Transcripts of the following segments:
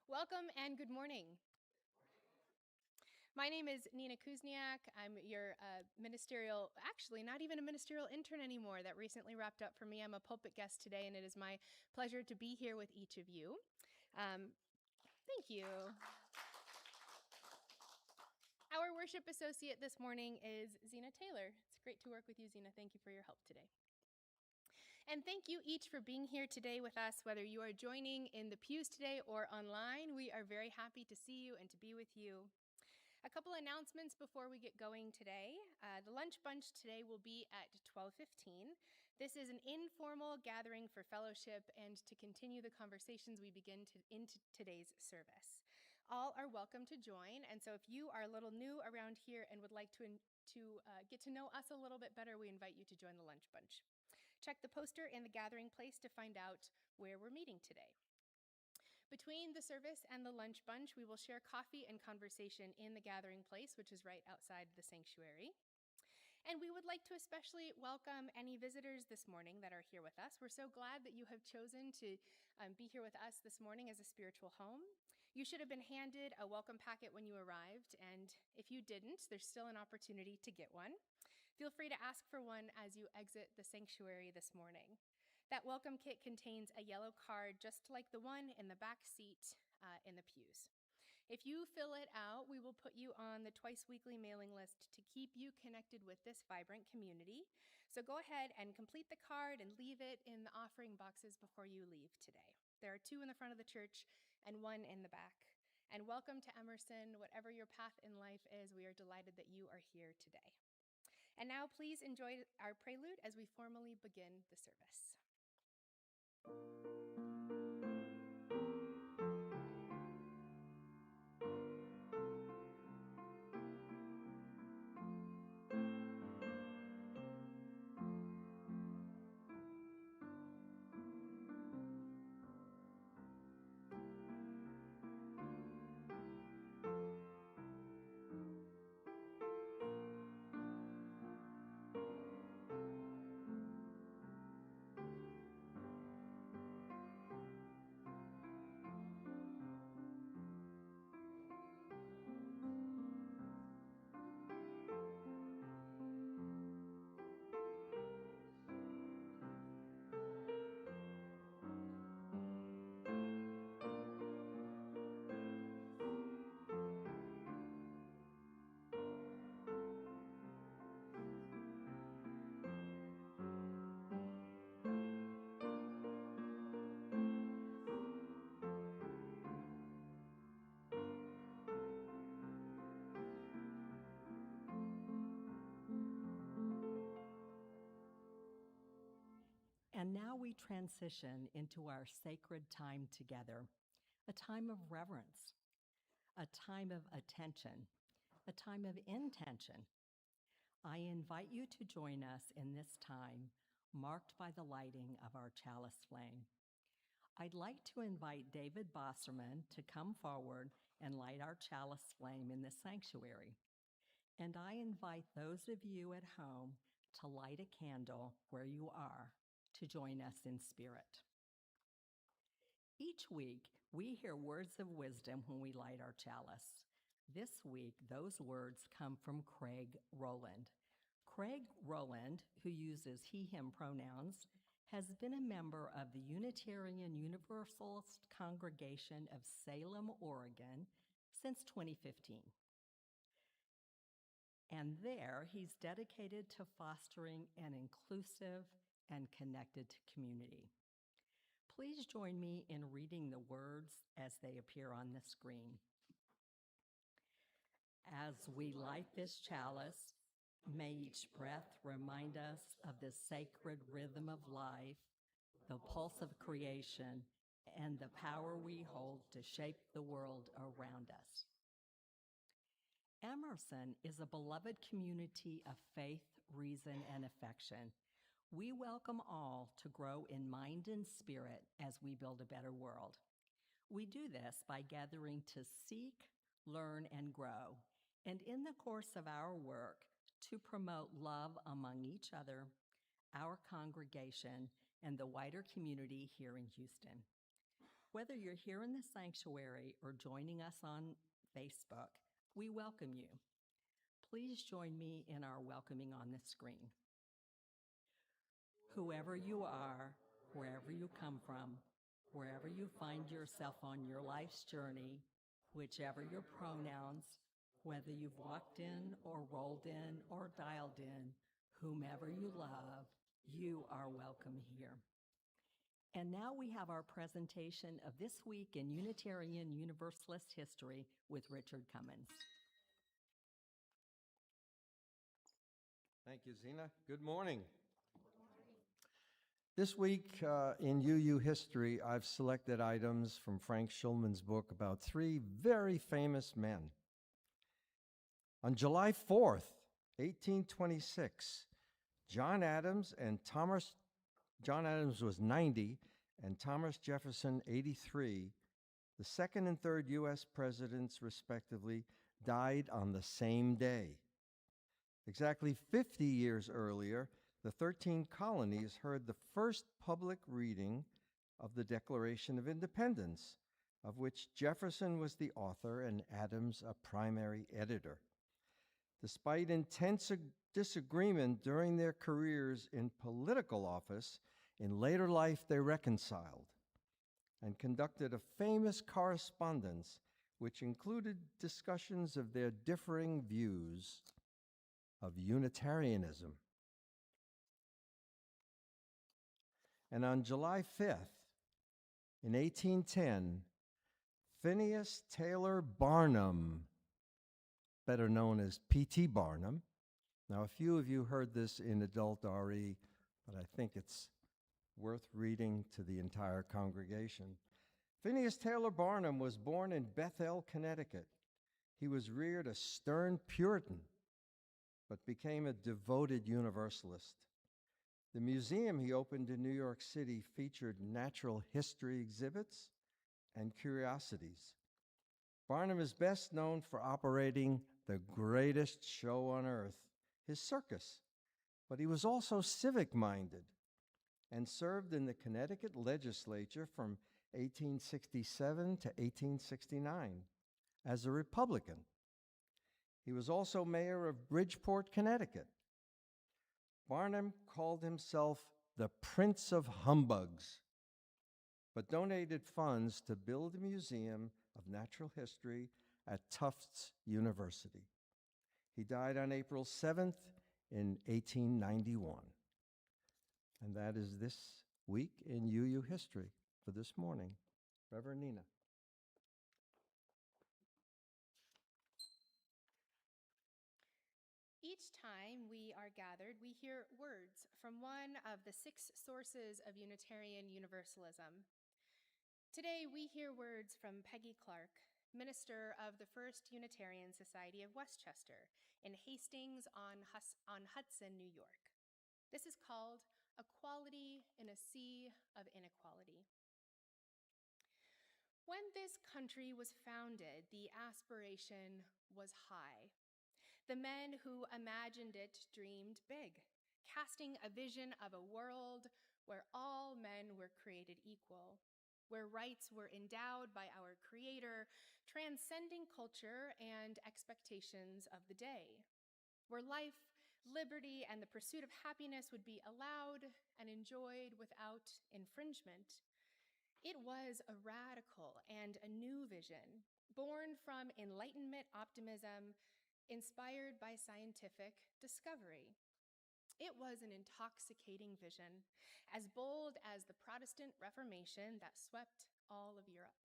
Welcome and good morning. My name is Nina Kuzniak. I'm your actually not even a ministerial intern anymore. That recently wrapped up for me. I'm a pulpit guest today, and it is my pleasure to be here with each of you. Thank you. Our worship associate this morning is Zena Taylor. It's great to work with you, Zena. Thank you for your help today. And thank you each for being here today with us, whether you are joining in the pews today or online. We are very happy to see you and to be with you. A couple announcements before we get going today. The lunch bunch today will be at 12:15. This is an informal gathering for fellowship and to continue the conversations we begin into today's service. All are welcome to join, and so if you are a little new around here and would like to get to know us a little bit better, we invite you to join the lunch bunch. Check the poster in the gathering place to find out where we're meeting today. Between the service and the lunch bunch, we will share coffee and conversation in the gathering place, which is right outside the sanctuary. And we would like to especially welcome any visitors this morning that are here with us. We're so glad that you have chosen to be here with us this morning as a spiritual home. You should have been handed a welcome packet when you arrived, and if you didn't, there's still an opportunity to get one. Feel free to ask for one as you exit the sanctuary this morning. That welcome kit contains a yellow card just like the one in the back seat in the pews. If you fill it out, we will put you on the twice-weekly mailing list to keep you connected with this vibrant community. So go ahead and complete the card and leave it in the offering boxes before you leave today. There are 2 in the front of the church and 1 in the back. And welcome to Emerson. Whatever your path in life is, we are delighted that you are here today. And now please enjoy our prelude as we formally begin the service. And now we transition into our sacred time together, a time of reverence, a time of attention, a time of intention. I invite you to join us in this time marked by the lighting of our chalice flame. I'd like to invite David Bosserman to come forward and light our chalice flame in the sanctuary. And I invite those of you at home to light a candle where you are, to join us in spirit. Each week, we hear words of wisdom when we light our chalice. This week, those words come from Craig Rowland. Craig Rowland, who uses he/him pronouns, has been a member of the Unitarian Universalist Congregation of Salem, Oregon, since 2015. And there, he's dedicated to fostering an inclusive and connected community. Please join me in reading the words as they appear on the screen. As we light this chalice, may each breath remind us of the sacred rhythm of life, the pulse of creation, and the power we hold to shape the world around us. Emerson is a beloved community of faith, reason, and affection. We welcome all to grow in mind and spirit as we build a better world. We do this by gathering to seek, learn, and grow, and in the course of our work, to promote love among each other, our congregation, and the wider community here in Houston. Whether you're here in the sanctuary or joining us on Facebook, we welcome you. Please join me in our welcoming on the screen. Whoever you are, wherever you come from, wherever you find yourself on your life's journey, whichever your pronouns, whether you've walked in or rolled in or dialed in, whomever you love, you are welcome here. And now we have our presentation of This Week in Unitarian Universalist History with Richard Cummins. Thank you, Zena. Good morning. This week in UU history, I've selected items from Frank Schulman's book about three very famous men. On July 4th, 1826, John Adams was 90 and Thomas Jefferson 83, the second and third U.S. presidents, respectively, died on the same day. Exactly 50 years earlier, the 13 colonies heard the first public reading of the Declaration of Independence, of which Jefferson was the author and Adams a primary editor. Despite intense disagreement during their careers in political office, in later life they reconciled and conducted a famous correspondence which included discussions of their differing views of Unitarianism. And on July 5th, in 1810, Phineas Taylor Barnum, better known as P.T. Barnum. Now, a few of you heard this in adult RE, but I think it's worth reading to the entire congregation. Phineas Taylor Barnum was born in Bethel, Connecticut. He was reared a stern Puritan, but became a devoted Universalist. The museum he opened in New York City featured natural history exhibits and curiosities. Barnum is best known for operating the greatest show on earth, his circus, but he was also civic-minded and served in the Connecticut legislature from 1867 to 1869 as a Republican. He was also mayor of Bridgeport, Connecticut. Barnum called himself the Prince of Humbugs, but donated funds to build a museum of natural history at Tufts University. He died on April 7th in 1891. And that is This Week in UU history for this morning. Reverend Nina. Each time we are gathered, we hear words from one of the 6 sources of Unitarian Universalism. Today, we hear words from Peggy Clark, minister of the First Unitarian Society of Westchester in Hastings on Hudson, New York. This is called Equality in a Sea of Inequality. When this country was founded, the aspiration was high. The men who imagined it dreamed big, casting a vision of a world where all men were created equal, where rights were endowed by our Creator, transcending culture and expectations of the day, where life, liberty, and the pursuit of happiness would be allowed and enjoyed without infringement. It was a radical and a new vision, born from Enlightenment optimism, inspired by scientific discovery. It was an intoxicating vision, as bold as the Protestant Reformation that swept all of Europe.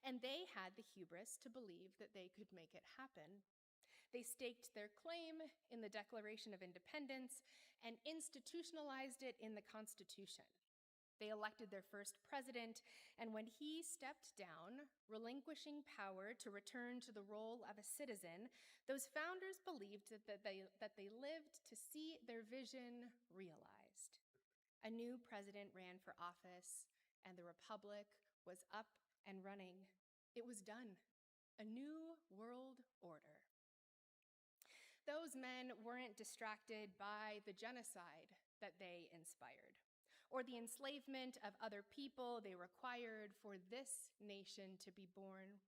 And they had the hubris to believe that they could make it happen. They staked their claim in the Declaration of Independence and institutionalized it in the Constitution. They elected their first president, and when he stepped down, relinquishing power to return to the role of a citizen, those founders believed that they lived to see their vision realized. A new president ran for office, and the republic was up and running. It was done. A new world order. Those men weren't distracted by the genocide that they inspired, or the enslavement of other people they required for this nation to be born.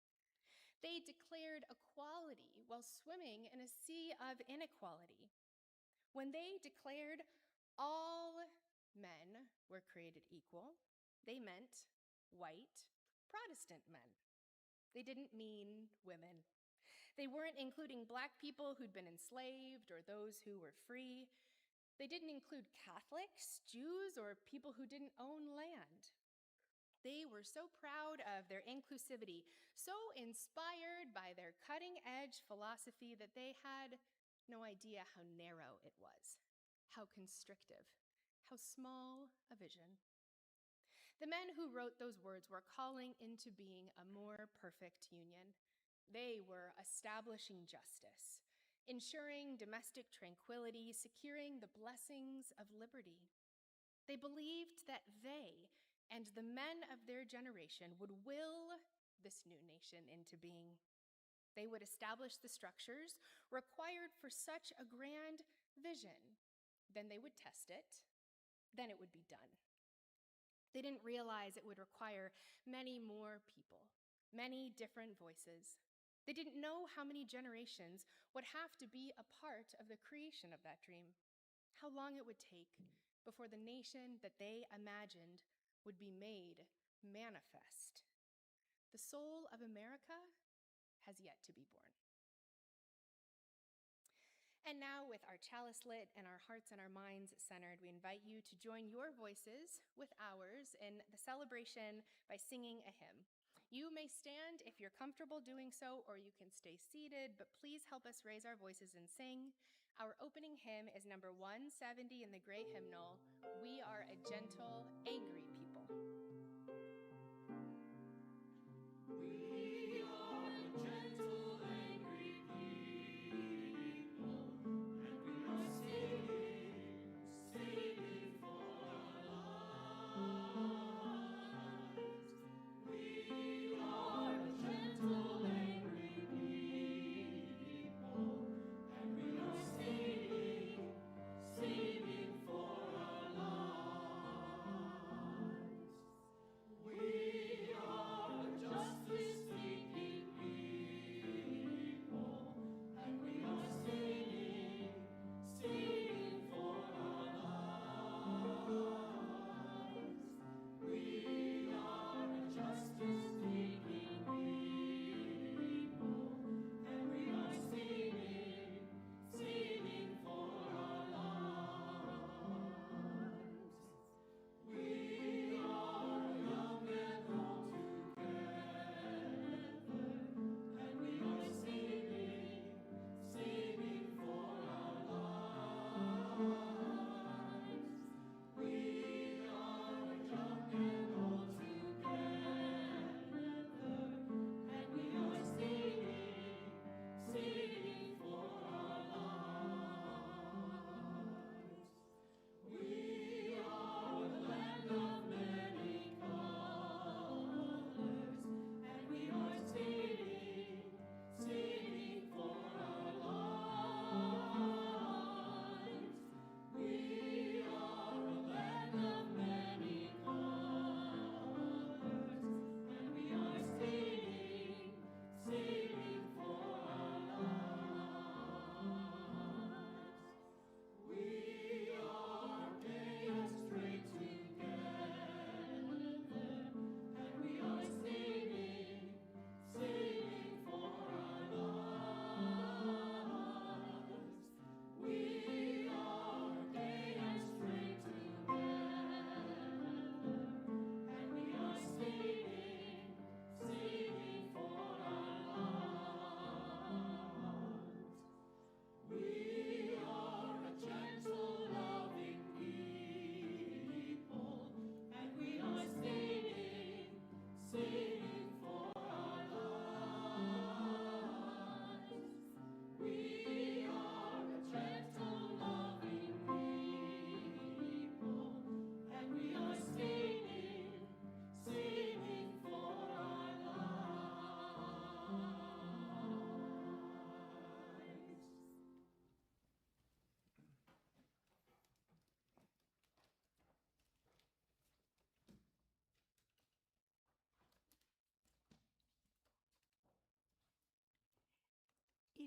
They declared equality while swimming in a sea of inequality. When they declared all men were created equal, they meant white Protestant men. They didn't mean women. They weren't including Black people who'd been enslaved or those who were free. They didn't include Catholics, Jews, or people who didn't own land. They were so proud of their inclusivity, so inspired by their cutting-edge philosophy that they had no idea how narrow it was, how constrictive, how small a vision. The men who wrote those words were calling into being a more perfect union. They were establishing justice, ensuring domestic tranquility, securing the blessings of liberty. They believed that they and the men of their generation would will this new nation into being. They would establish the structures required for such a grand vision. Then they would test it. Then it would be done. They didn't realize it would require many more people, many different voices. They didn't know how many generations would have to be a part of the creation of that dream, how long it would take before the nation that they imagined would be made manifest. The soul of America has yet to be born. And now, with our chalice lit and our hearts and our minds centered, we invite you to join your voices with ours in the celebration by singing a hymn. You may stand if you're comfortable doing so, or you can stay seated, but please help us raise our voices and sing. Our opening hymn is number 170 in the Great Hymnal, "We Are a Gentle, Angry People." We are a gentle, angry people, and we are singing for our lives. We are a gentle, angry people, and we are singing for our lives.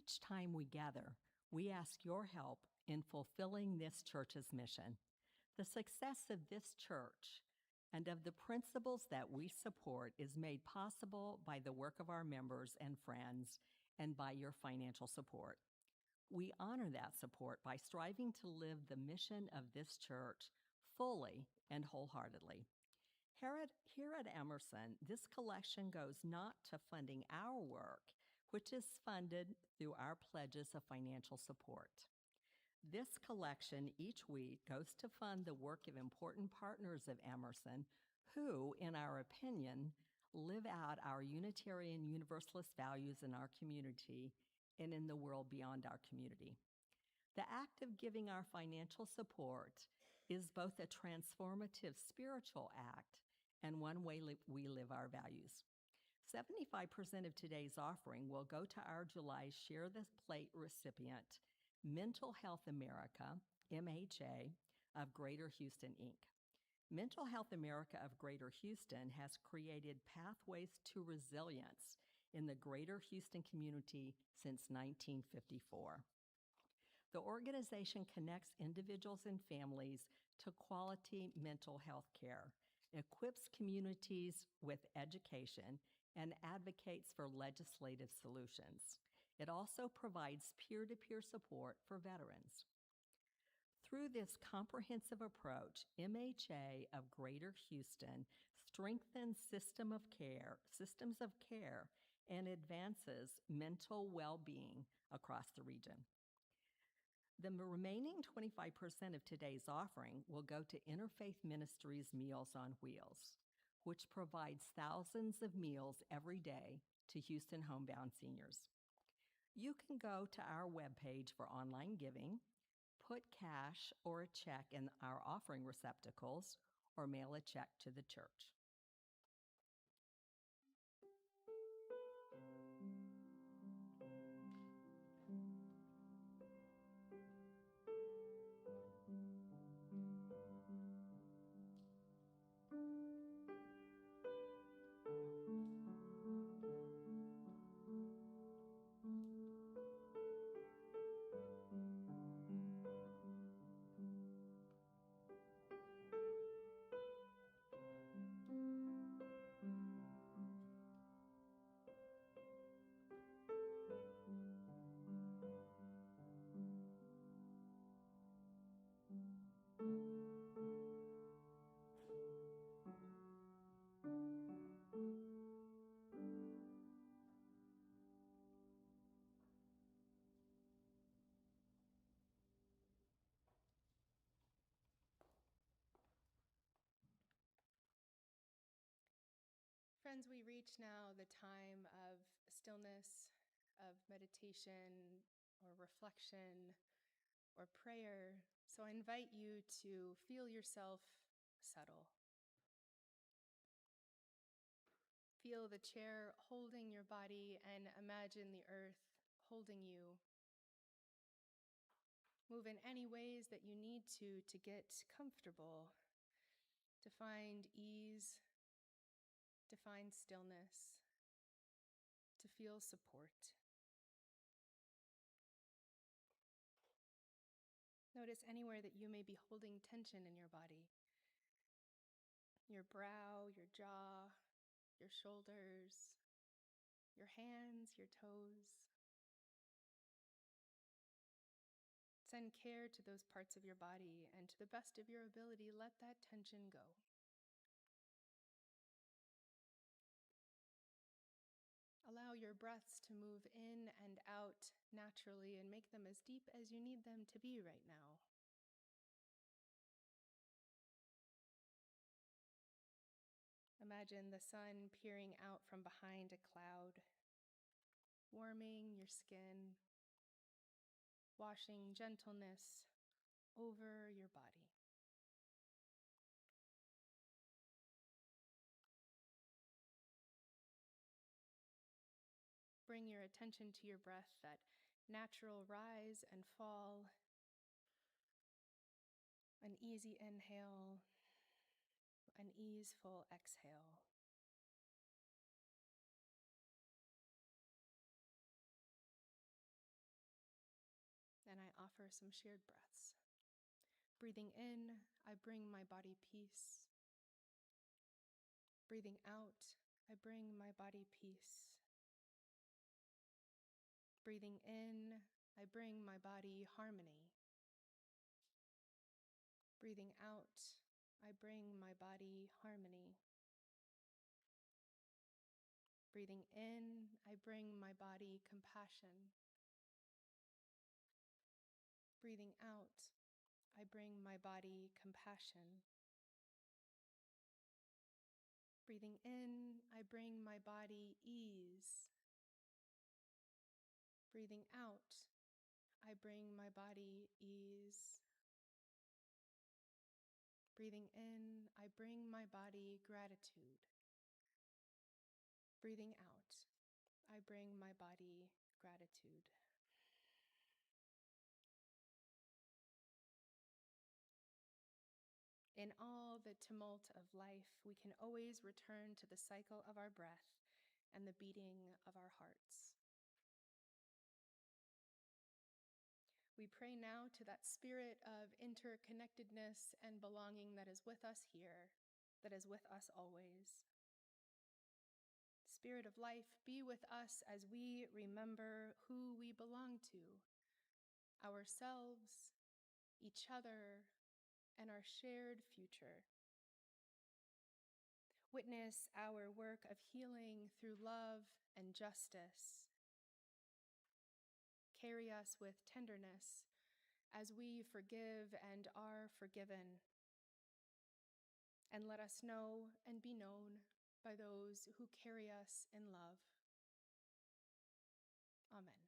Each time we gather, we ask your help in fulfilling this church's mission. The success of this church and of the principles that we support is made possible by the work of our members and friends and by your financial support. We honor that support by striving to live the mission of this church fully and wholeheartedly. Here at Emerson, this collection goes not to funding our work, which is funded through our pledges of financial support. This collection each week goes to fund the work of important partners of Emerson who, in our opinion, live out our Unitarian Universalist values in our community and in the world beyond our community. The act of giving our financial support is both a transformative spiritual act and one way we live our values. 75% of today's offering will go to our July Share the Plate recipient, Mental Health America, MHA, of Greater Houston, Inc. Mental Health America of Greater Houston has created pathways to resilience in the Greater Houston community since 1954. The organization connects individuals and families to quality mental health care, equips communities with education, and advocates for legislative solutions. It also provides peer-to-peer support for veterans. Through this comprehensive approach, MHA of Greater Houston strengthens systems of care, and advances mental well-being across the region. The remaining 25% of today's offering will go to Interfaith Ministries Meals on Wheels, which provides thousands of meals every day to Houston homebound seniors. You can go to our webpage for online giving, put cash or a check in our offering receptacles, or mail a check to the church. Friends, we reach now the time of stillness, of meditation or reflection or prayer. So I invite you to feel yourself settle. Feel the chair holding your body and imagine the earth holding you. Move in any ways that you need to get comfortable, to find ease, to find stillness, to feel support. Notice anywhere that you may be holding tension in your body. Your brow, your jaw, your shoulders, your hands, your toes. Send care to those parts of your body, and to the best of your ability, let that tension go. Allow your breaths to move in and out naturally and make them as deep as you need them to be right now. Imagine the sun peering out from behind a cloud, warming your skin, washing gentleness over your body. Bring your attention to your breath, that natural rise and fall, an easy inhale, an easeful exhale. offer some shared breaths. Breathing in, I bring my body peace. Breathing out, I bring my body peace. Breathing in, I bring my body harmony. Breathing out, I bring my body harmony. Breathing in, I bring my body compassion. Breathing out, I bring my body compassion. Breathing in, I bring my body ease. Breathing out, I bring my body ease. Breathing in, I bring my body gratitude. Breathing out, I bring my body gratitude. In all the tumult of life, we can always return to the cycle of our breath and the beating of our hearts. We pray now to that spirit of interconnectedness and belonging that is with us here, that is with us always. Spirit of life, be with us as we remember who we belong to, ourselves, each other, and our shared future. Witness our work of healing through love and justice. Carry us with tenderness as we forgive and are forgiven. And let us know and be known by those who carry us in love. Amen.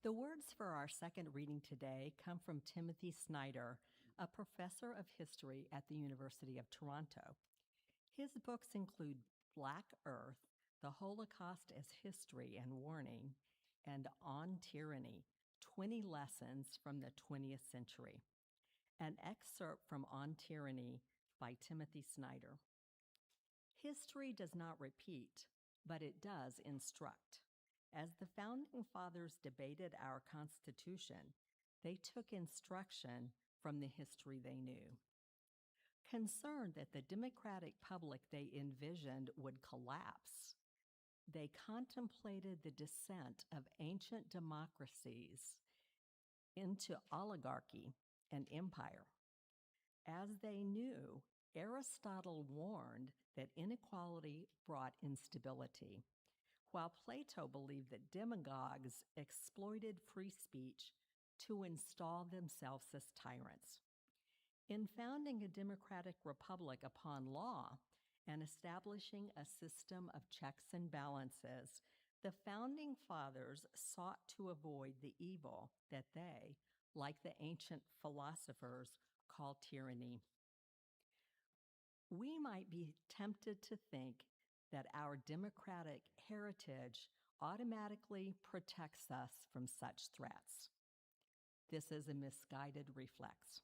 The words for our second reading today come from Timothy Snyder, a professor of history at the University of Toronto. His books include Black Earth, The Holocaust as History and Warning, and On Tyranny, 20 Lessons from the 20th Century. An excerpt from On Tyranny by Timothy Snyder. History does not repeat, but it does instruct. As the Founding Fathers debated our Constitution, they took instruction from the history they knew. Concerned that the democratic public they envisioned would collapse, They contemplated the descent of ancient democracies into oligarchy and empire. As they knew, Aristotle warned that inequality brought instability, while Plato believed that demagogues exploited free speech to install themselves as tyrants. In founding a democratic republic upon law and establishing a system of checks and balances, the founding fathers sought to avoid the evil that they, like the ancient philosophers, call tyranny. We might be tempted to think that our democratic heritage automatically protects us from such threats. This is a misguided reflex.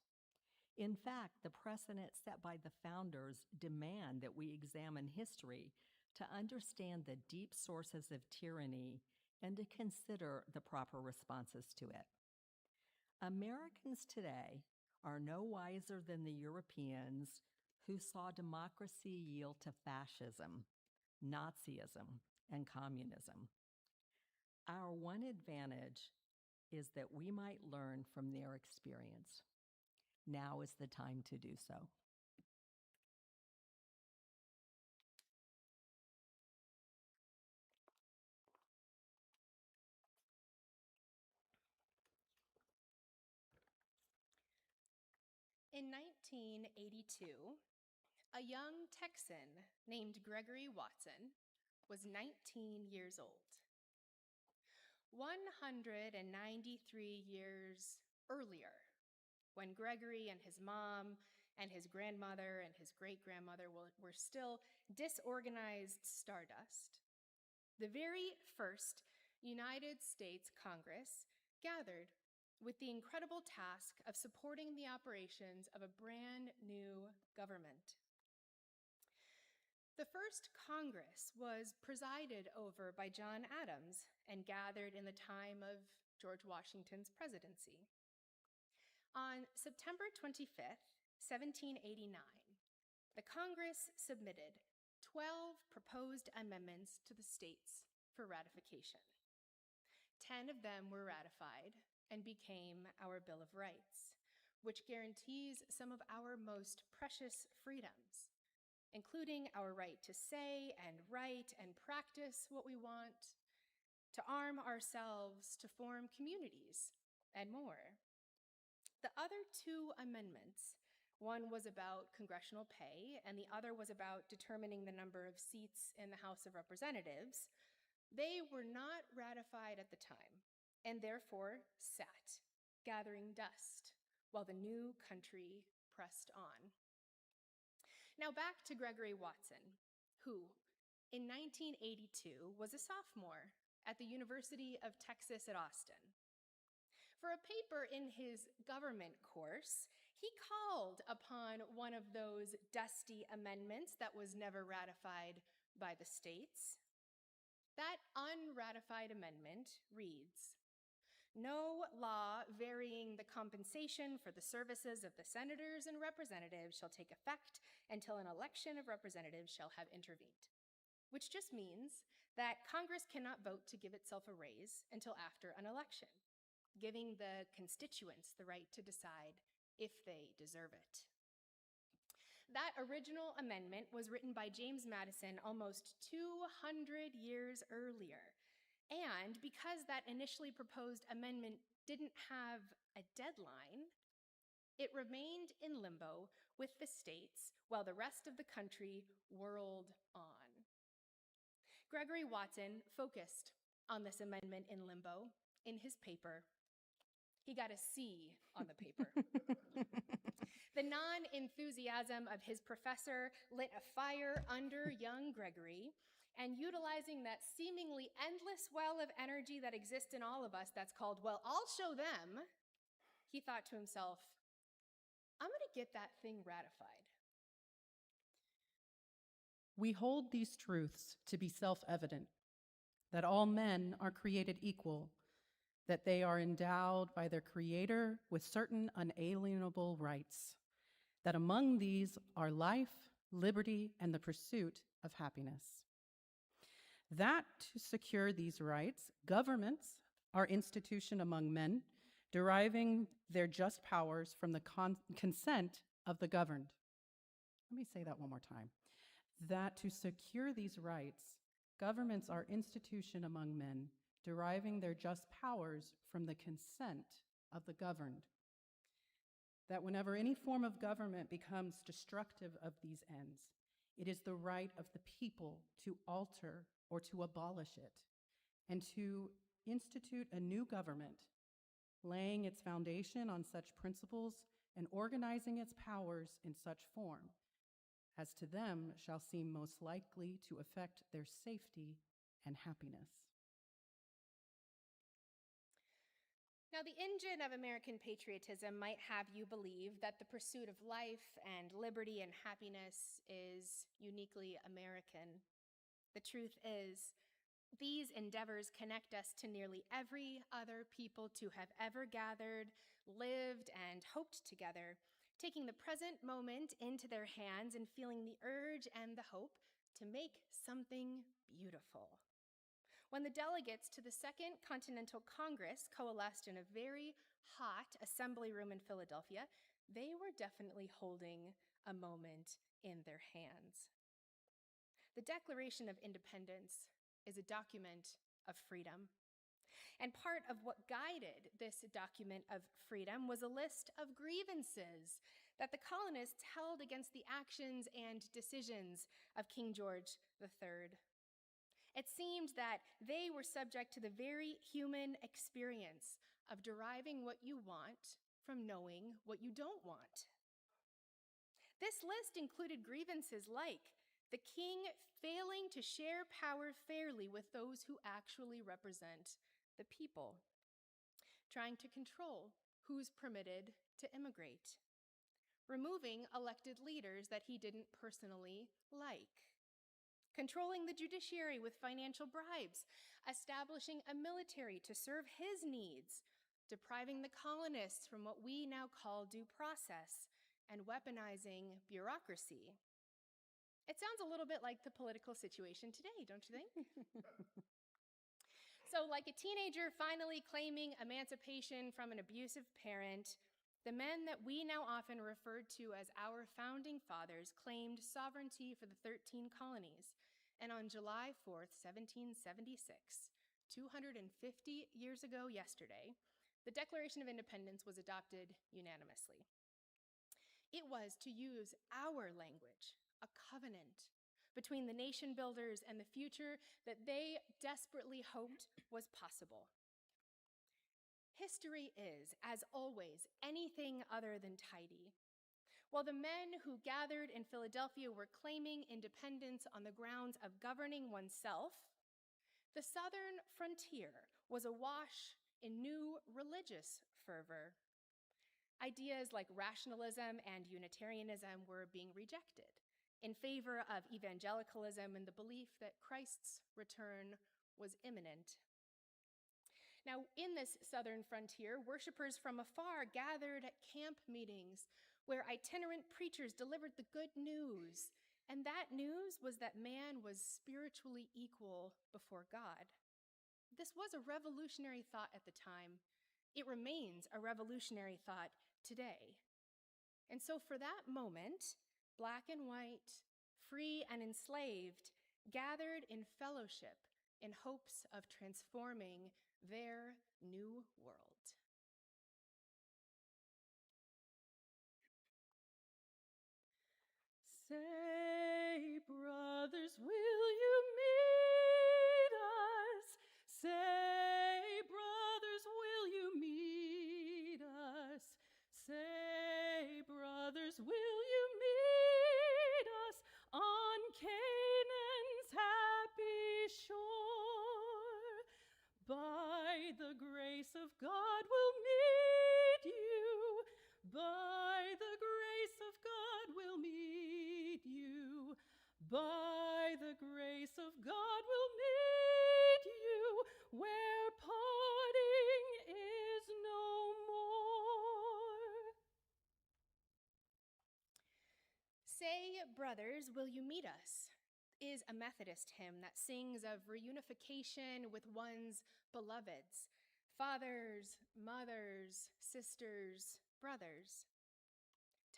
In fact, the precedent set by the founders demand that we examine history to understand the deep sources of tyranny and to consider the proper responses to it. Americans today are no wiser than the Europeans who saw democracy yield to fascism, Nazism, and communism. Our one advantage is that we might learn from their experience. Now is the time to do so. In 1982, a young Texan named Gregory Watson was 19 years old. 193 years earlier, when Gregory and his mom and his grandmother and his great-grandmother were still disorganized stardust, the very first United States Congress gathered with the incredible task of supporting the operations of a brand new government. The first Congress was presided over by John Adams and gathered in the time of George Washington's presidency. On September 25th, 1789, the Congress submitted 12 proposed amendments to the states for ratification. 10 of them were ratified and became our Bill of Rights, which guarantees some of our most precious freedoms, including our right to say and write and practice what we want, to arm ourselves, to form communities, and more. The other two amendments, one was about congressional pay and the other was about determining the number of seats in the House of Representatives, they were not ratified at the time and therefore sat, gathering dust, while the new country pressed on. Now back to Gregory Watson, who in 1982 was a sophomore at the University of Texas at Austin. For a paper in his government course, he called upon one of those dusty amendments that was never ratified by the states. That unratified amendment reads, "No law varying the compensation for the services of the senators and representatives shall take effect until an election of representatives shall have intervened," which just means that Congress cannot vote to give itself a raise until after an election, giving the constituents the right to decide if they deserve it. That original amendment was written by James Madison almost 200 years earlier. And because that initially proposed amendment didn't have a deadline, it remained in limbo with the states while the rest of the country whirled on. Gregory Watson focused on this amendment in limbo in his paper. He got a C on the paper. The non-enthusiasm of his professor lit a fire under young Gregory, and utilizing that seemingly endless well of energy that exists in all of us that's called, "Well, I'll show them," he thought to himself, "I'm going to get that thing ratified." We hold these truths to be self-evident, that all men are created equal, that they are endowed by their Creator with certain unalienable rights, that among these are life, liberty, and the pursuit of happiness. That to secure these rights, governments are institution among men, deriving their just powers from the consent of the governed. Let me say that one more time. That to secure these rights, governments are institution among men, deriving their just powers from the consent of the governed. That whenever any form of government becomes destructive of these ends, it is the right of the people to alter or to abolish it, and to institute a new government, laying its foundation on such principles and organizing its powers in such form as to them shall seem most likely to affect their safety and happiness. Now, the engine of American patriotism might have you believe that the pursuit of life and liberty and happiness is uniquely American. The truth is, these endeavors connect us to nearly every other people to have ever gathered, lived, and hoped together, taking the present moment into their hands and feeling the urge and the hope to make something beautiful. When the delegates to the Second Continental Congress coalesced in a very hot assembly room in Philadelphia, they were definitely holding a moment in their hands. The Declaration of Independence is a document of freedom. And part of what guided this document of freedom was a list of grievances that the colonists held against the actions and decisions of King George III. It seemed that they were subject to the very human experience of deriving what you want from knowing what you don't want. This list included grievances like the king failing to share power fairly with those who actually represent the people, trying to control who's permitted to immigrate, removing elected leaders that he didn't personally like, controlling the judiciary with financial bribes, establishing a military to serve his needs, depriving the colonists from what we now call due process, and weaponizing bureaucracy. It sounds a little bit like the political situation today, don't you think? So, like a teenager finally claiming emancipation from an abusive parent, the men that we now often refer to as our founding fathers claimed sovereignty for the 13 colonies. And on July 4th, 1776, 250 years ago yesterday, the Declaration of Independence was adopted unanimously. It was, to use our language, a covenant between the nation builders and the future that they desperately hoped was possible. History is, as always, anything other than tidy. While the men who gathered in Philadelphia were claiming independence on the grounds of governing oneself, the southern frontier was awash in new religious fervor. Ideas like rationalism and Unitarianism were being rejected in favor of evangelicalism and the belief that Christ's return was imminent. Now, in this southern frontier, worshipers from afar gathered at camp meetings where itinerant preachers delivered the good news, and that news was that man was spiritually equal before God. This was a revolutionary thought at the time. It remains a revolutionary thought today. And so for that moment, black and white, free and enslaved, gathered in fellowship in hopes of transforming their new world. Say, brothers, will you meet us? Say, brothers, will you meet us? Say, brothers, will you meet us on Canaan's happy shore? By the grace of God we'll meet you. By the grace of God we'll meet you. By the grace of God we'll meet you where parting is no more. Say, brothers, will you meet us? is a Methodist hymn that sings of reunification with one's beloveds, fathers, mothers, sisters, brothers.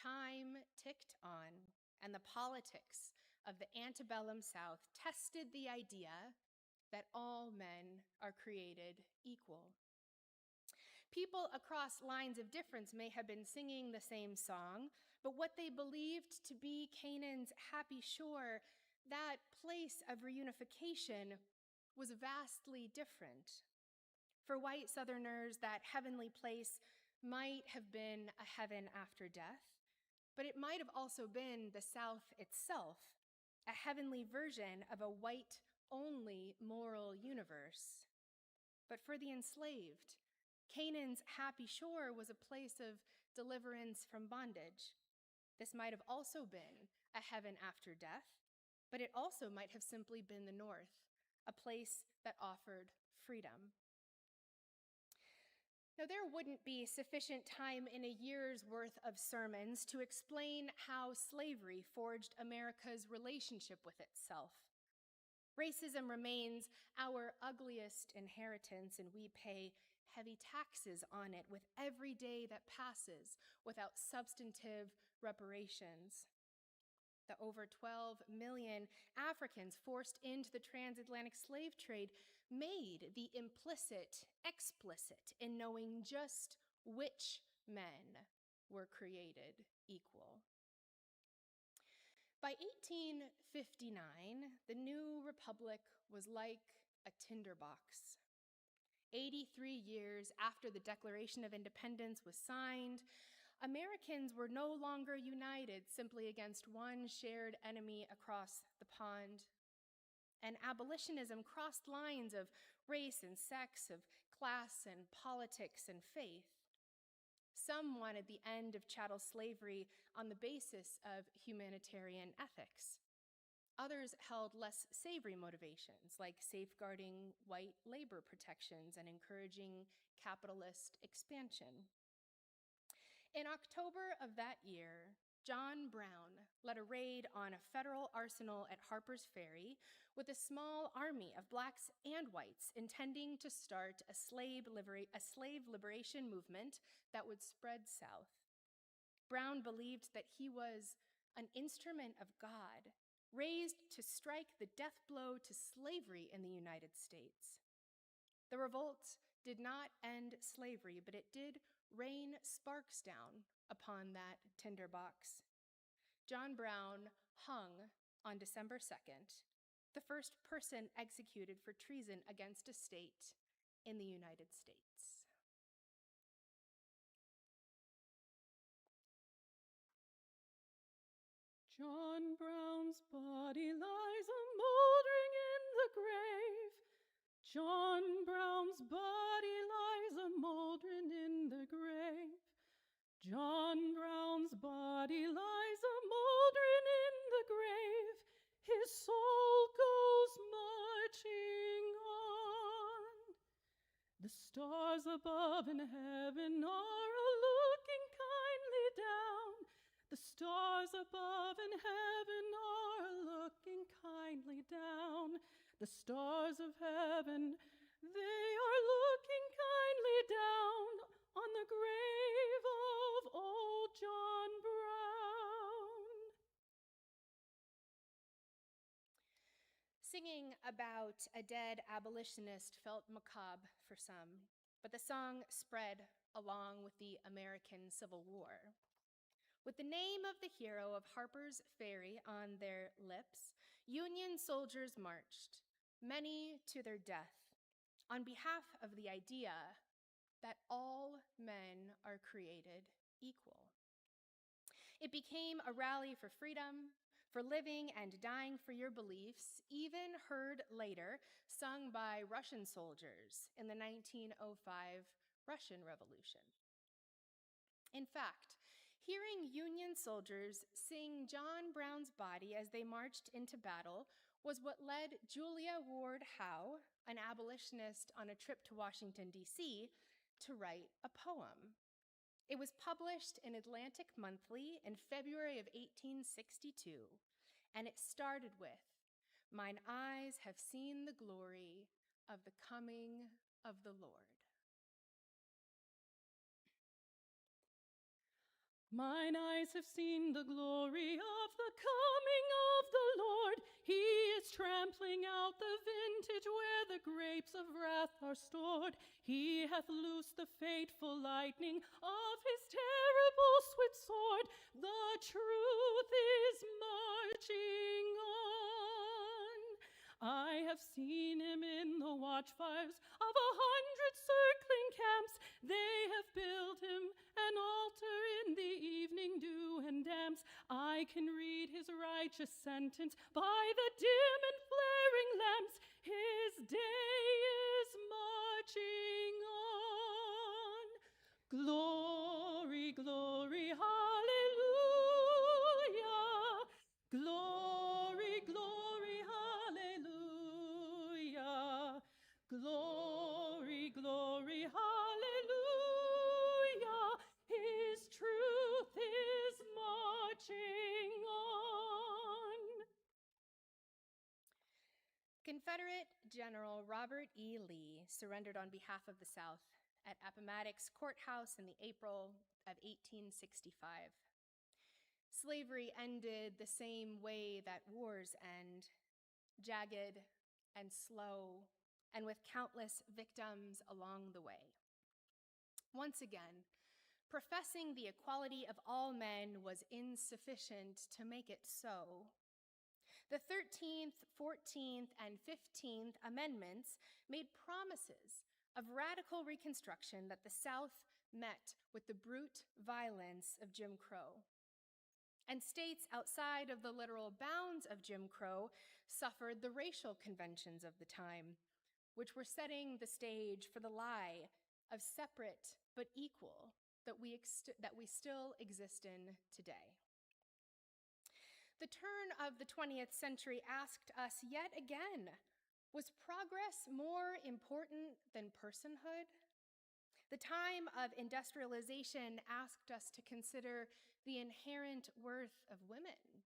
Time ticked on, and the politics of the antebellum South tested the idea that all men are created equal. People across lines of difference may have been singing the same song, but what they believed to be Canaan's happy shore, that place of reunification, was vastly different. For white Southerners, that heavenly place might have been a heaven after death, but it might have also been the South itself, a heavenly version of a white-only moral universe. But for the enslaved, Canaan's happy shore was a place of deliverance from bondage. This might have also been a heaven after death, but it also might have simply been the North, a place that offered freedom. Now, there wouldn't be sufficient time in a year's worth of sermons to explain how slavery forged America's relationship with itself. Racism remains our ugliest inheritance, and we pay heavy taxes on it with every day that passes without substantive reparations. The over 12 million Africans forced into the transatlantic slave trade made the implicit explicit in knowing just which men were created equal. By 1859, the new republic was like a tinderbox. 83 years after the Declaration of Independence was signed, Americans were no longer united simply against one shared enemy across the pond. And abolitionism crossed lines of race and sex, of class and politics and faith. Some wanted the end of chattel slavery on the basis of humanitarian ethics. Others held less savory motivations, like safeguarding white labor protections and encouraging capitalist expansion. In October of that year, John Brown led a raid on a federal arsenal at Harper's Ferry with a small army of blacks and whites intending to start a slave liberation movement that would spread south. Brown believed that he was an instrument of God, raised to strike the death blow to slavery in the United States. The revolt did not end slavery, but it did rain sparks down upon that tinderbox. John Brown hung on December 2nd, the first person executed for treason against a state in the United States. John Brown's body lies a moldering in the grave. John Brown's body lies a moldering in the grave. John Brown's body lies a moldering in the grave. His soul goes marching on. The stars above in heaven are a-looking kindly down. The stars above in heaven are looking kindly down. The stars of heaven, they are looking kindly down on the grave of old John Brown. Singing about a dead abolitionist felt macabre for some, but the song spread along with the American Civil War. With the name of the hero of Harper's Ferry on their lips, Union soldiers marched, many to their death, on behalf of the idea that all men are created equal. It became a rally for freedom, for living and dying for your beliefs, even heard later sung by Russian soldiers in the 1905 Russian Revolution. In fact, hearing Union soldiers sing John Brown's body as they marched into battle was what led Julia Ward Howe, an abolitionist on a trip to Washington, D.C., to write a poem. It was published in Atlantic Monthly in February of 1862, and it started with, Mine eyes have seen the glory of the coming of the Lord. Mine eyes have seen the glory of the coming of the Lord. He is trampling out the vintage where the grapes of wrath are stored. He hath loosed the fateful lightning of his terrible swift sword. The truth is marching on. I have seen him in the watchfires of 100 circling camps. They have built him an altar in the evening dew and damps. I can read his righteous sentence by the dim and flaring lamps. His day is marching on. Glory, glory, hallelujah. Glory, glory, hallelujah. Glory, glory, hallelujah. His truth is marching on. Confederate General Robert E. Lee surrendered on behalf of the South at Appomattox Courthouse in the April of 1865. Slavery ended the same way that wars end, jagged and slow, and with countless victims along the way. Once again, professing the equality of all men was insufficient to make it so. The 13th, 14th, and 15th Amendments made promises of radical Reconstruction that the South met with the brute violence of Jim Crow. And states outside of the literal bounds of Jim Crow suffered the racial conventions of the time, which were setting the stage for the lie of separate but equal that we still exist in today. The turn of the 20th century asked us yet again, was progress more important than personhood? The time of industrialization asked us to consider the inherent worth of women,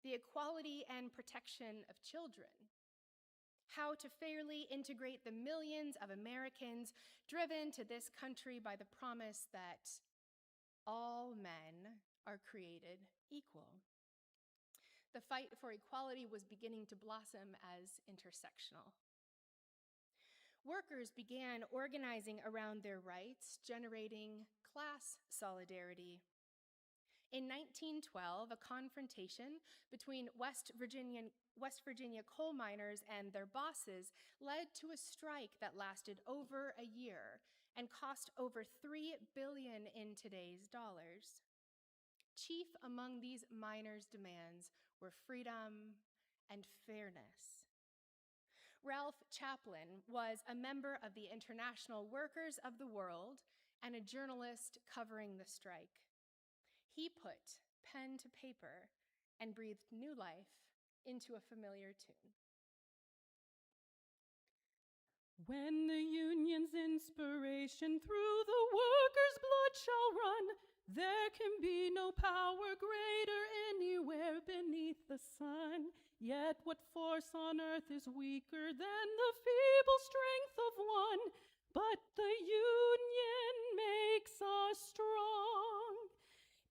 the equality and protection of children, how to fairly integrate the millions of Americans driven to this country by the promise that all men are created equal. The fight for equality was beginning to blossom as intersectional. Workers began organizing around their rights, generating class solidarity. In 1912, a confrontation between West Virginia coal miners and their bosses led to a strike that lasted over a year and cost over $3 billion in today's dollars. Chief among these miners' demands were freedom and fairness. Ralph Chaplin was a member of the International Workers of the World and a journalist covering the strike. He put pen to paper and breathed new life into a familiar tune. When the union's inspiration through the workers' blood shall run, there can be no power greater anywhere beneath the sun. Yet what force on earth is weaker than the feeble strength of one? But the union makes us strong.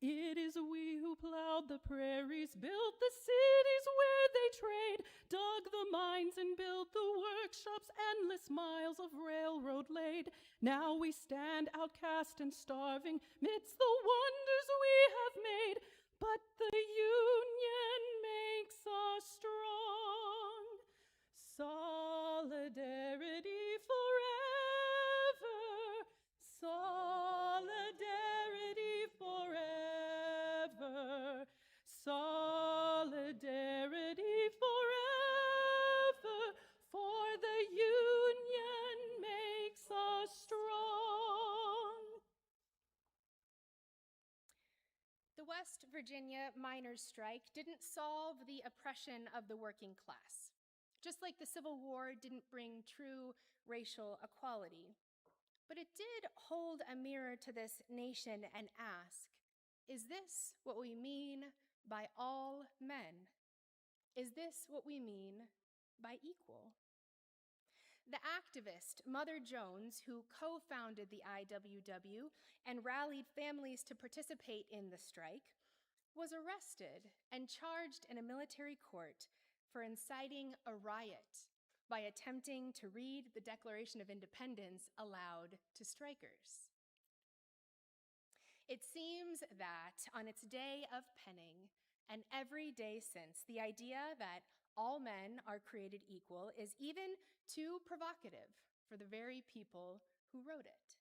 It is we who plowed the prairies, built the cities where they trade, dug the mines and built the workshops, endless miles of railroad laid. Now we stand outcast and starving midst the wonders we have made, but the union makes us strong. Solidarity forever, solidarity forever, solidarity forever, for the union makes us strong. The West Virginia miners' strike didn't solve the oppression of the working class, just like the Civil War didn't bring true racial equality. But it did hold a mirror to this nation and ask, is this what we mean by all men? Is this what we mean by equal? The activist Mother Jones, who co-founded the IWW and rallied families to participate in the strike, was arrested and charged in a military court for inciting a riot by attempting to read the Declaration of Independence aloud to strikers. It seems that on its day of penning, and every day since, the idea that all men are created equal is even too provocative for the very people who wrote it.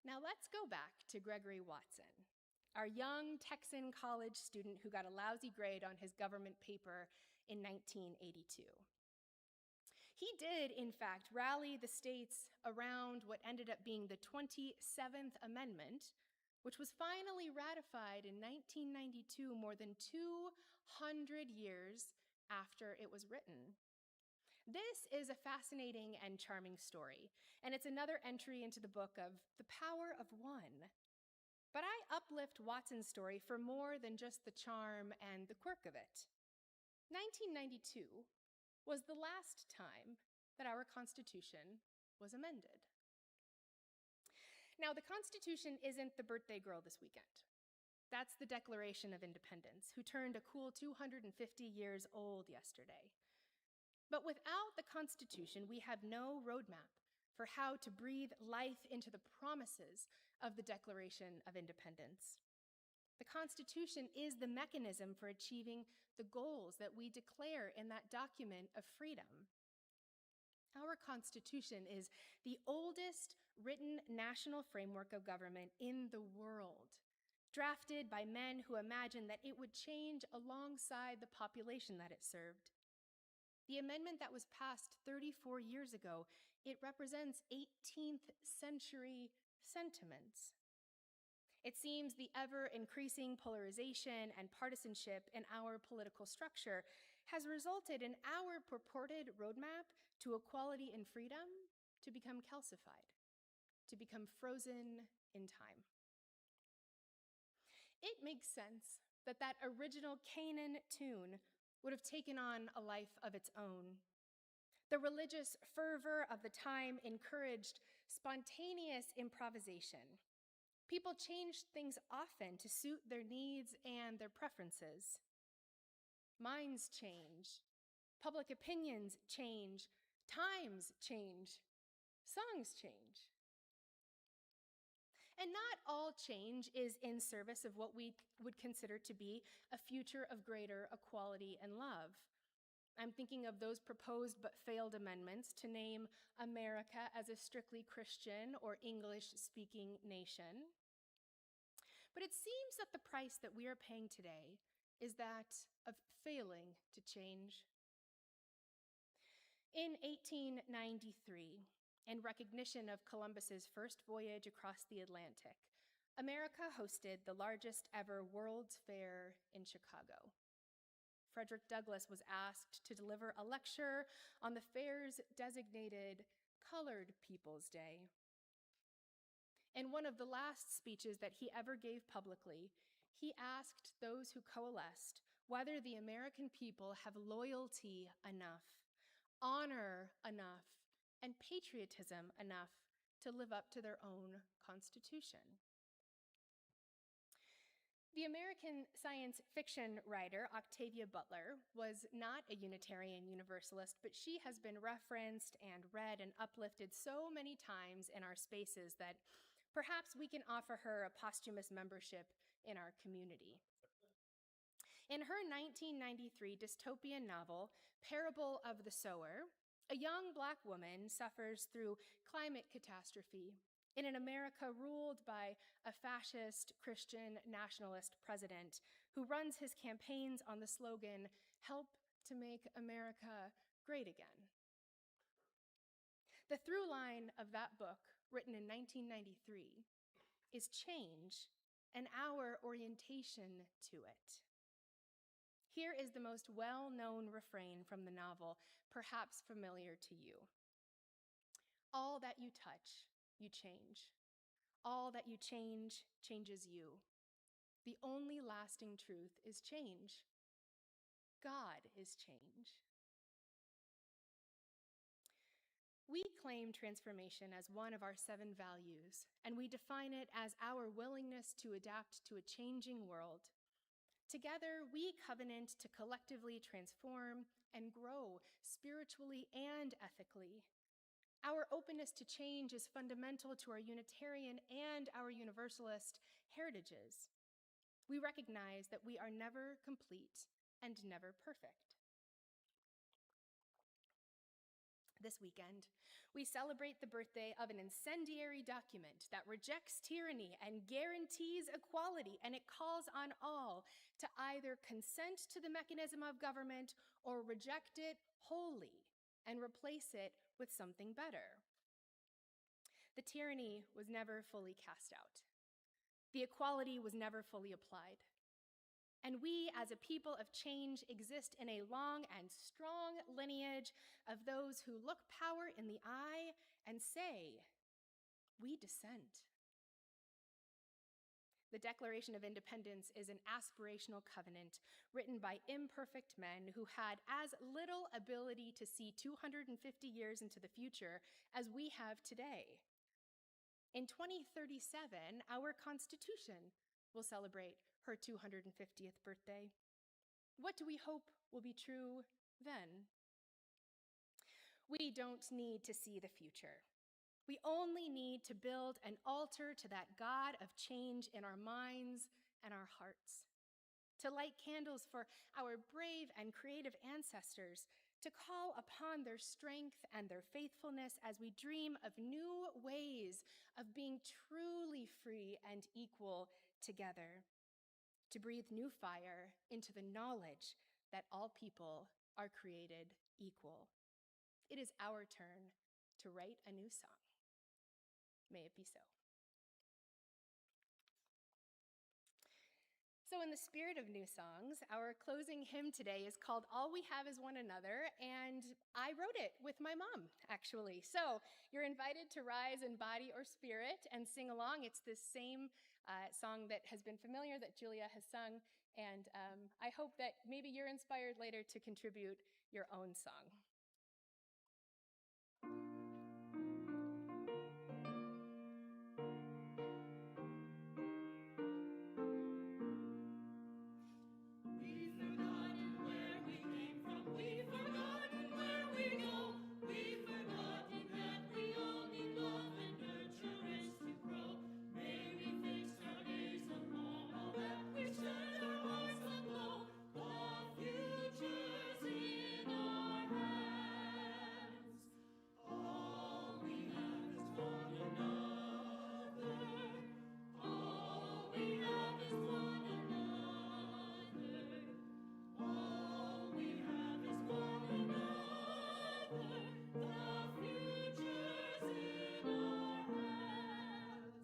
Now let's go back to Gregory Watson, our young Texan college student who got a lousy grade on his government paper in 1982. He did, in fact, rally the states around what ended up being the 27th Amendment, which was finally ratified in 1992, more than 200 years after it was written. This is a fascinating and charming story, and it's another entry into the book of The Power of One. But I uplift Watson's story for more than just the charm and the quirk of it. 1992 was the last time that our Constitution was amended. Now, the Constitution isn't the birthday girl this weekend. That's the Declaration of Independence, who turned a cool 250 years old yesterday. But without the Constitution, we have no roadmap for how to breathe life into the promises of the Declaration of Independence. The Constitution is the mechanism for achieving the goals that we declare in that document of freedom. Our Constitution is the oldest written national framework of government in the world, drafted by men who imagined that it would change alongside the population that it served. The amendment that was passed 34 years ago, it represents 18th century sentiments. It seems the ever-increasing polarization and partisanship in our political structure has resulted in our purported roadmap to equality and freedom to become calcified, to become frozen in time. It makes sense that that original Canaan tune would have taken on a life of its own. The religious fervor of the time encouraged spontaneous improvisation. People changed things often to suit their needs and their preferences. Minds change, public opinions change, times change, songs change. And not all change is in service of what we would consider to be a future of greater equality and love. I'm thinking of those proposed but failed amendments to name America as a strictly Christian or English-speaking nation. But it seems that the price that we are paying today is that of failing to change. In 1893, in recognition of Columbus's first voyage across the Atlantic, America hosted the largest ever World's Fair in Chicago. Frederick Douglass was asked to deliver a lecture on the fair's designated Colored People's Day. In one of the last speeches that he ever gave publicly, he asked those who coalesced whether the American people have loyalty enough, honor enough, and patriotism enough to live up to their own Constitution. The American science fiction writer Octavia Butler was not a Unitarian Universalist, but she has been referenced and read and uplifted so many times in our spaces that perhaps we can offer her a posthumous membership in our community. In her 1993 dystopian novel, Parable of the Sower, a young Black woman suffers through climate catastrophe in an America ruled by a fascist Christian nationalist president who runs his campaigns on the slogan, "Help to make America great again." The through line of that book, written in 1993, is change and our orientation to it. Here is the most well-known refrain from the novel, perhaps familiar to you. All that you touch, you change. All that you change, changes you. The only lasting truth is change. God is change. We claim transformation as one of our 7 values, and we define it as our willingness to adapt to a changing world. Together, we covenant to collectively transform and grow spiritually and ethically. Our openness to change is fundamental to our Unitarian and our Universalist heritages. We recognize that we are never complete and never perfect. This weekend, we celebrate the birthday of an incendiary document that rejects tyranny and guarantees equality, and it calls on all to either consent to the mechanism of government or reject it wholly and replace it with something better. The tyranny was never fully cast out. The equality was never fully applied. And we, as a people of change, exist in a long and strong lineage of those who look power in the eye and say, "We dissent." The Declaration of Independence is an aspirational covenant written by imperfect men who had as little ability to see 250 years into the future as we have today. In 2037, our Constitution will celebrate her 250th birthday. What do we hope will be true then? We don't need to see the future. We only need to build an altar to that God of change in our minds and our hearts, to light candles for our brave and creative ancestors, to call upon their strength and their faithfulness as we dream of new ways of being truly free and equal together, to breathe new fire into the knowledge that all people are created equal. It is our turn to write a new song. May it be so. So in the spirit of new songs, our closing hymn today is called All We Have Is One Another, and I wrote it with my mom, actually. So you're invited to rise in body or spirit and sing along. It's this same song that has been familiar that Julia has sung, and I hope that maybe you're inspired later to contribute your own song. We've forgotten where we came from. We've forgotten where we go. We've forgotten that we all need love and nurturance to grow. May we fix our gaze upon all that we've set our hearts aglow. The future's in our hands. All we have is one another. All we have is one another. All we have is one another. The future's in our hands.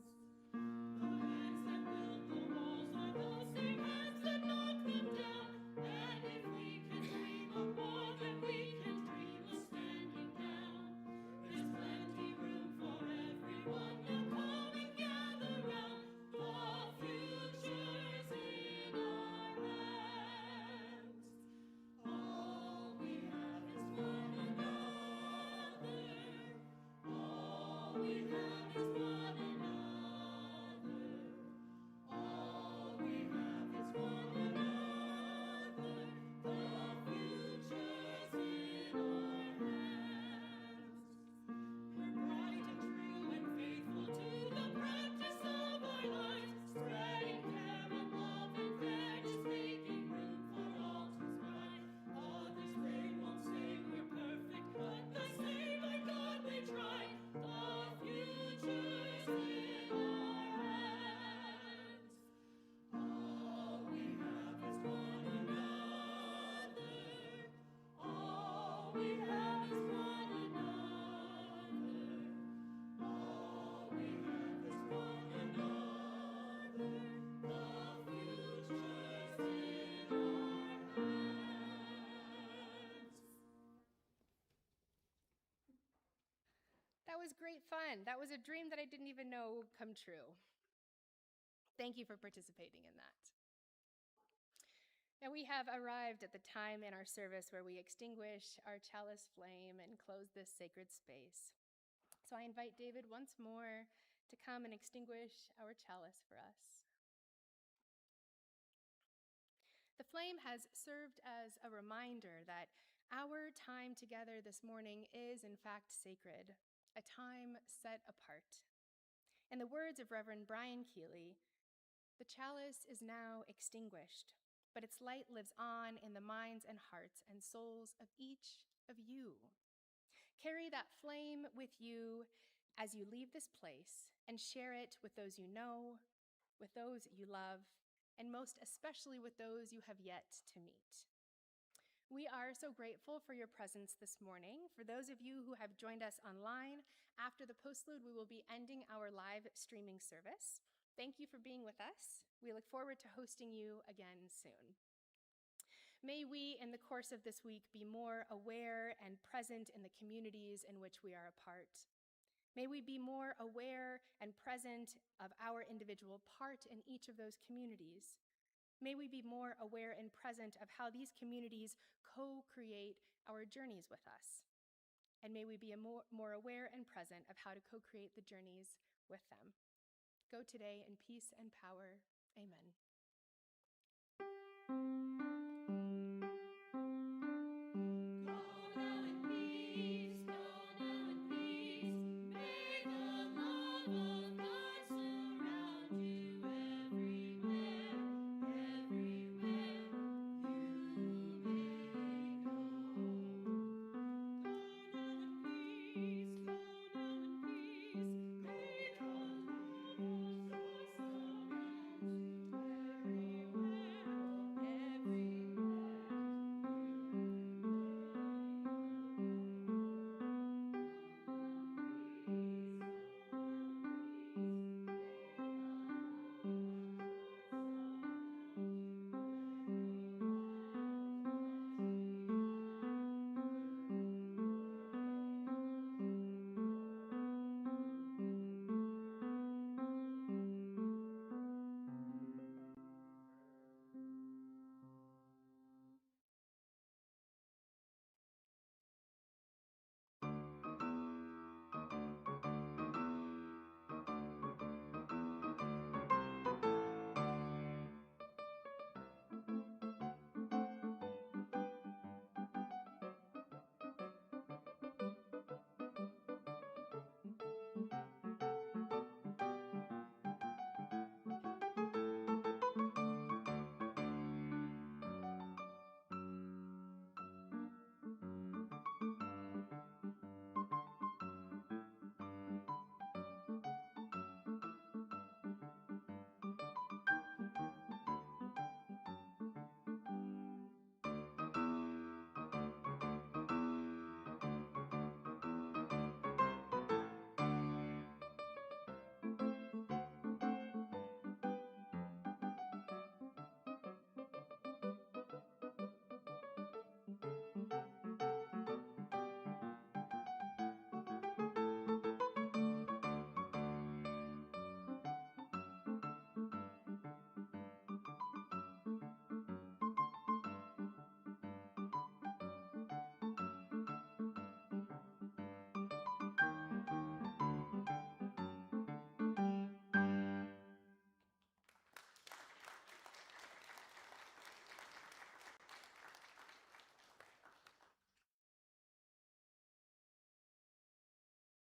The hands that build the walls are those same hands that knock them down. And if we can dream of more, then we can dream of standing down. There's plenty room for everyone. Now come and gather round. The future's in our hands. All we have is one another. All we have is one another. All we have is one another. The future's in our hands. We're bright and true and faithful to the practice of our lives, spreading care and love and fairness, making room for all to thrive. Others they won't say we're perfect, but they say by God we try. The future's in our hands. All we have is one another. All we have is one another. All we have is one another. The future's in our hands. That was great fun. That was a dream that I didn't even know would come true. Thank you for participating in that. And we have arrived at the time in our service where we extinguish our chalice flame and close this sacred space. So I invite David once more to come and extinguish our chalice for us. The flame has served as a reminder that our time together this morning is, in fact, sacred, a time set apart. In the words of Reverend Brian Keeley, the chalice is now extinguished, but its light lives on in the minds and hearts and souls of each of you. Carry that flame with you as you leave this place and share it with those you know, with those you love, and most especially with those you have yet to meet. We are so grateful for your presence this morning. For those of you who have joined us online, after the postlude, we will be ending our live streaming service. Thank you for being with us. We look forward to hosting you again soon. May we, in the course of this week, be more aware and present in the communities in which we are a part. May we be more aware and present of our individual part in each of those communities. May we be more aware and present of how these communities co-create our journeys with us. And may we be more aware and present of how to co-create the journeys with them. Go today in peace and power. Amen.